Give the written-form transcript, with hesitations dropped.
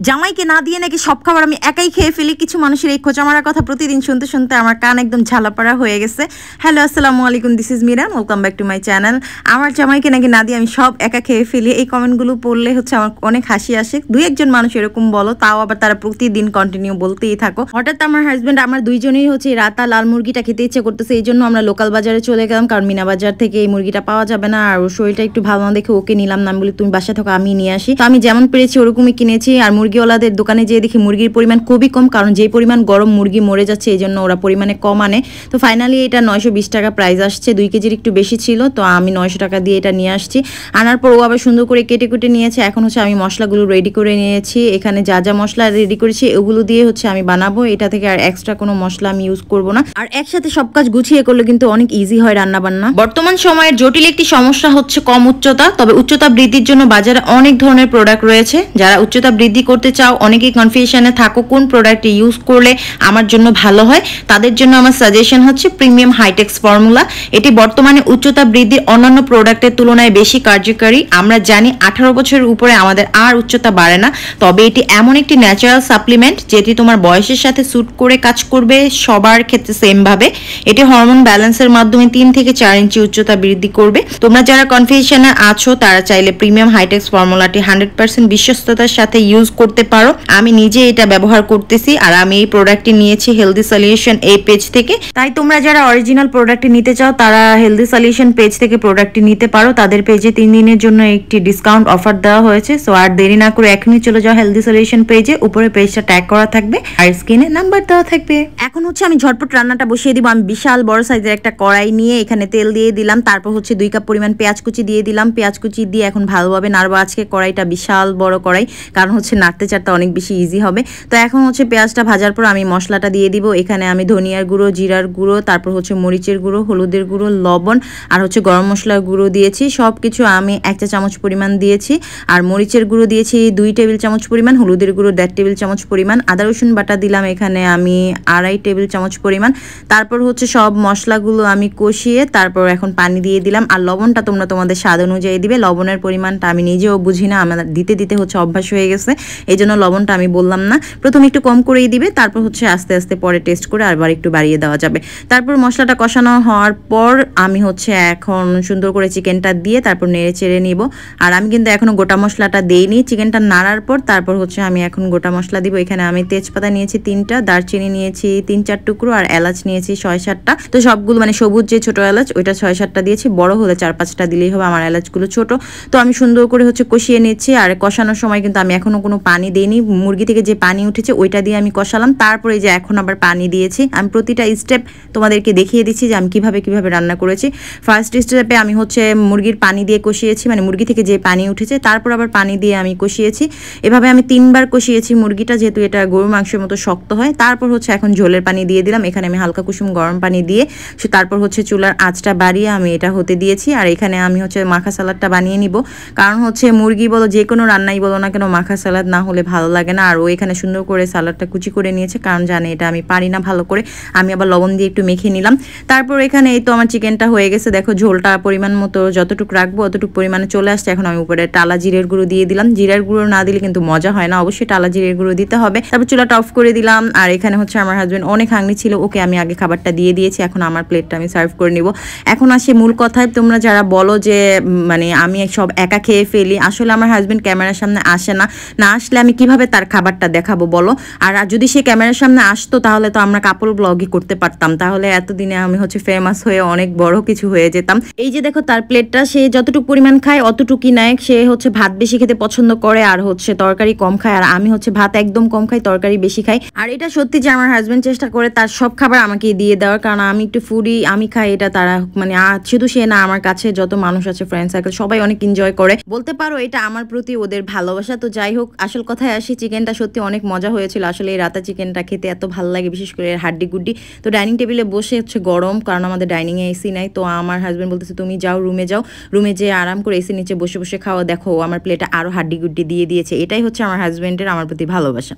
জামাইকে না দিয়ে নাকি সব খাবার আমি একাই খেয়ে ফেলি। কিছু মানুষের এই খোঁচা মারার কথা প্রতিদিন শুনতে শুনতে আমার কান একদম ঝালাপাড়া হয়ে গেছে। হ্যালো, আসসালামু আলাইকুম, this is Miran, welcome back to my channel. আমার জামাইকে নাকি না দিয়ে আমি সব একা খেয়ে ফেলি। এই কমেন্টগুলো পড়লে হচ্ছে আমার অনেক হাসি আসে। দুই একজন মানুষ এরকম বলো, তাও আবার তারা প্রতিদিন কন্টিনিউ বলতেই থাকো। হঠাৎ আমার হাজব্যান্ড আমার দুইজনেই হচ্ছে রাতা লাল মুরগিটা খেতে ইচ্ছে করতেছে, এই জন্য আমরা লোকাল বাজারে চলে গেলাম, কারণ মিনা বাজার থেকে এই মুরগিটা পাওয়া যাবে না। আর ওর শরীরটা একটু ভালো না দেখে ওকে নিলাম না। আমি বলি তুমি বাসা থাকো, আমি নিয়ে আসি। তো আমি যেমন পেরেছি ওরকমই কিনেছি। আর মুরগিওয়ালাদের দোকানে যেয়ে দেখি মুরগির পরিমাণ খুবই কম, কারণ যে পরিমাণ গরম মুরগি মরে যাচ্ছে এই জন্য ওরা পরিমাণে কম আনে। তো ফাইনালি এটা 920 টাকা প্রাইস আসছে, 2 কেজির একটু বেশি ছিল। তো আমি 900 টাকা দিয়ে এটা নিয়ে আসছি। আনার পর ও আবার সুন্দর করে কেটে কুটে নিয়েছে। এখন হচ্ছে আমি মশলাগুলো রেডি করে নিয়েছি। এখানে যা যা মশলা রেডি করেছি ওগুলো দিয়ে হচ্ছে আমি বানাবো। এটা থেকে আর এক্সট্রা কোনো মশলা আমি ইউজ করব না। আর একসাথে সব কাজ গুছিয়ে করলে কিন্তু অনেক ইজি হয় রান্না বান্না। বর্তমান সময়ের জটিল একটি সমস্যা হচ্ছে কম উচ্চতা। তবে উচ্চতা বৃদ্ধির জন্য বাজারে অনেক ধরনের প্রোডাক্ট রয়েছে। যারা উচ্চতা বৃদ্ধি করতে চাও, অনেকেই কনফিউশনে থাকো কোন প্রোডাক্ট ইউজ করলে আমার জন্য ভালো হয়, তাদের জন্য আমার সাজেশন হচ্ছে প্রিমিয়াম হাইটেক্স ফর্মুলা। এটি বর্তমানে উচ্চতা বৃদ্ধির অন্যান্য প্রোডাক্টের তুলনায় বেশি কার্যকারী। আমরা জানি 18 বছরের উপরে আমাদের আর উচ্চতা বাড়ে না, তবে এটি এমন একটি ন্যাচারাল সাপ্লিমেন্ট যেটি তোমার বয়সের সাথে স্যুট করে কাজ করবে সবার ক্ষেত্রে সেম ভাবে। এটি হরমোন ব্যালেন্সের মাধ্যমে 3 থেকে 4 ইঞ্চি উচ্চতা বৃদ্ধি করবে। তোমরা যারা কনফিউশনে আছো তারা চাইলে প্রিমিয়াম হাইটেক্স ফর্মুলাটি 100% বিশ্বস্ততার সাথে ইউজ করতে পারো। আমি নিজে এটা ব্যবহার করতেছি, আর আমি এই প্রোডাক্টটি নিয়েছি হেলদি সলিউশন এই পেজ থেকে। তাই তোমরা যারা অরিজিনাল প্রোডাক্টটি নিতে চাও তারা হেলদি সলিউশন পেজ থেকে প্রোডাক্টটি নিতে পারো। তাদের পেজে 3 দিনের জন্য একটি ডিসকাউন্ট অফার দেওয়া হয়েছে। সো আর দেরি না করে এখনই চলে যাও হেলদি সলিউশন পেজে, উপরে পেজটা ট্যাগ করা থাকবে আর স্ক্রিনে নাম্বার দেওয়া থাকবে। এখন হচ্ছে আমি ঝটপট রান্নাটা বসিয়ে দিব। আমি বিশাল বড় সাইজের একটা কড়াই নিয়ে এখানে তেল দিয়ে দিলাম, তারপর হচ্ছে 2 কাপ পরিমাণ পেঁয়াজ কুচি দিয়ে দিলাম। পেঁয়াজ কুচি দিয়ে এখন ভালোভাবে নাড়বো। আজকে কড়াইটা বিশাল বড় কড়াই, কারণ হচ্ছে নাড়তে চাড়তে অনেক বেশি ইজি হবে। তো এখন হচ্ছে পেঁয়াজটা ভাজার পর আমি মশলাটা দিয়ে দিব। এখানে আমি ধনিয়ার গুঁড়ো, জিরার গুঁড়ো, তারপর হচ্ছে মরিচের গুঁড়ো, হলুদের গুঁড়ো, লবণ আর হচ্ছে গরম মশলার গুঁড়ো দিয়েছি। সব কিছু আমি 1 চা চামচ পরিমাণ দিয়েছি। আর মরিচের গুঁড়ো দিয়েছি 2 টেবিল চামচ পরিমাণ, হলুদের গুঁড়ো 1.5 টেবিল চামচ পরিমাণ, আদা রসুন বাটা দিলাম এখানে আমি 2.5 টেবিল চামচ পরিমাণ। তারপর হচ্ছে সব মশলাগুলো আমি কষিয়ে তারপর এখন পানি দিয়ে দিলাম। আর লবণটা তোমরা তোমাদের স্বাদ অনুযায়ী দিবে। লবণের পরিমাণটা আমি নিজেও বুঝি না, আমার দিতে দিতে হচ্ছে অভ্যাস হয়ে গেছে, এই জন্য লবণটা আমি বললাম না। প্রথমে একটু কম করেই দিবে, তারপর হচ্ছে আস্তে আস্তে পরে টেস্ট করে আবার একটু বাড়িয়ে দেওয়া যাবে। তারপর মশলাটা কষানো হওয়ার পর আমি হচ্ছে এখন সুন্দর করে চিকেনটা দিয়ে তারপর নেড়ে চেড়ে নিব। আর আমি কিন্তু এখনো গোটা মশলাটা দেইনি। চিকেনটা নাড়ার পর তারপর হচ্ছে আমি এখন গোটা মশলা দিব। এখানে আমি তেজপাতা নিয়েছি 3টা, দারচিনি নিয়েছি 3-4 টুকরো, আর এলাচ নিয়েছি 6-7টা। তো সবগুলো মানে সবুজ যে ছোট এলাচ ওইটা 6-7টা দিয়েছি, বড় হলে 4-5টা দিলেই হবে, আমার এলাচগুলো ছোট। তো আমি সুন্দর করে হচ্ছে কষিয়ে নিচ্ছি। আর কষানোর সময় কিন্তু আমি এখনো কোনো পানি দিইনি। মুরগি থেকে যে পানি উঠেছে ওইটা দিয়ে আমি কষালাম, তারপরে যে এখন আবার পানি দিয়েছি। আমি প্রতিটা স্টেপ তোমাদেরকে দেখিয়ে দিচ্ছি যে আমি কিভাবে রান্না করেছি। ফার্স্ট স্টেপে আমি হচ্ছে মুরগির পানি দিয়ে কষিয়েছি, মানে মুরগি থেকে যে পানি উঠেছে তারপর আবার পানি দিয়ে আমি কষিয়েছি। এভাবে আমি 3বার কষিয়েছি মুরগিটা, যেহেতু এটা গরু মাংসের মতো শক্ত হয়। তারপর হচ্ছে এখন ঝোলের পানি দিয়ে দিলাম। এখানে আমি হালকা কুসুম গরম পানি দিয়ে তারপর হচ্ছে চুলার আঁচটা বাড়িয়ে আমি এটা হতে দিয়েছি। আর এখানে আমি হচ্ছে মাখা সালাদটা বানিয়ে নিব, কারণ হচ্ছে মুরগি বলো যে কোনো রান্নাই বলো না কেন মাখা সালাদ না হলে ভালো লাগে না। আর ও এখানে সুন্দর করে সালাদটা কুচি করে নিয়েছে, কারণ জানে এটা আমি পারি না ভালো করে। আমি আবার লবণ দিয়ে একটু মেখে নিলাম। তারপর এখানে এই তো আমার চিকেনটা হয়ে গেছে। দেখো ঝোলটা পরিমাণ মতো যতটুকু রাখবো অতটুকু পরিমাণে চলে আসছে। এখন আমি উপরে টালা জিরের গুঁড়ো দিয়ে দিলাম। জিরার গুঁড়ো না দিলে কিন্তু মজা হয় না, অবশ্যই টালা জিরের গুঁড়ো দিতে হবে। তারপর চুলাটা অফ করে দিলাম। আর এখানে হচ্ছে আমার হাজবেন্ড অনেক হাংরি ছিল, ওকে আমি আগে খাবারটা দিয়ে দিয়েছি। এখন আমার প্লেটটা আমি সার্ভ করে নিব। এখন আসে মূল কথায়, তোমরা যারা বলো যে মানে আমি সব একা খেয়ে ফেলি, আসলে আমার হাজবেন্ড ক্যামেরার সামনে আসে না, না আসলে আমি কিভাবে তার খাবারটা দেখাবো বলো। আর যদি সে ক্যামেরার সামনে আসতো তাহলে তো আমরা কাপড় ব্লগই করতে পারতাম, তাহলে এতদিনে আমি হচ্ছে ফেমাস হয়ে অনেক বড় কিছু হয়ে যেতাম। এই যে দেখো তার প্লেটটা, সে যতটুকু পরিমাণ খায় অতটুকুই নেয়। সে হচ্ছে ভাত বেশি খেতে পছন্দ করে আর হচ্ছে তরকারি কম খায়, আর আমি হচ্ছে ভাত একদম কম খাই, তরকারি বেশি খাই। আর এটা সত্যি যে আমার হাজবেন্ড চেষ্টা করে তার সব খাবার আমাকে দিয়ে দেওয়ার, কারণ আমি একটু ফুডি, আমি খাই এটা তারা মানে শুধু সে না, আমার কাছে যত মানুষ আছে ফ্রেন্ড সার্কেল সবাই অনেক এনজয় করে, বলতে পারো এটা আমার প্রতি ওদের ভালোবাসা। তো যাই হোক, আসল কথায় আসি, চিকেনটা সত্যি অনেক মজা হয়েছিল। আসলে এই রাতা চিকেনটা খেতে এত ভালো লাগে, বিশেষ করে হাড্ডি গুড্ডি। তো ডাইনিং টেবিলে বসে হচ্ছে গরম, কারণ আমাদের ডাইনিংয়ে এসি নাই। তো আমার হাজবেন্ড বলতেছে তুমি যাও রুমে যেয়ে আরাম করে এসি নিচে বসে বসে খাওয়া। দেখো আমার প্লেটে আরো হাড্ডি গুড্ডি দিয়ে দিয়েছে। এটাই হচ্ছে আমার হাজবেন্ডের আমার প্রতি ভালোবাসা।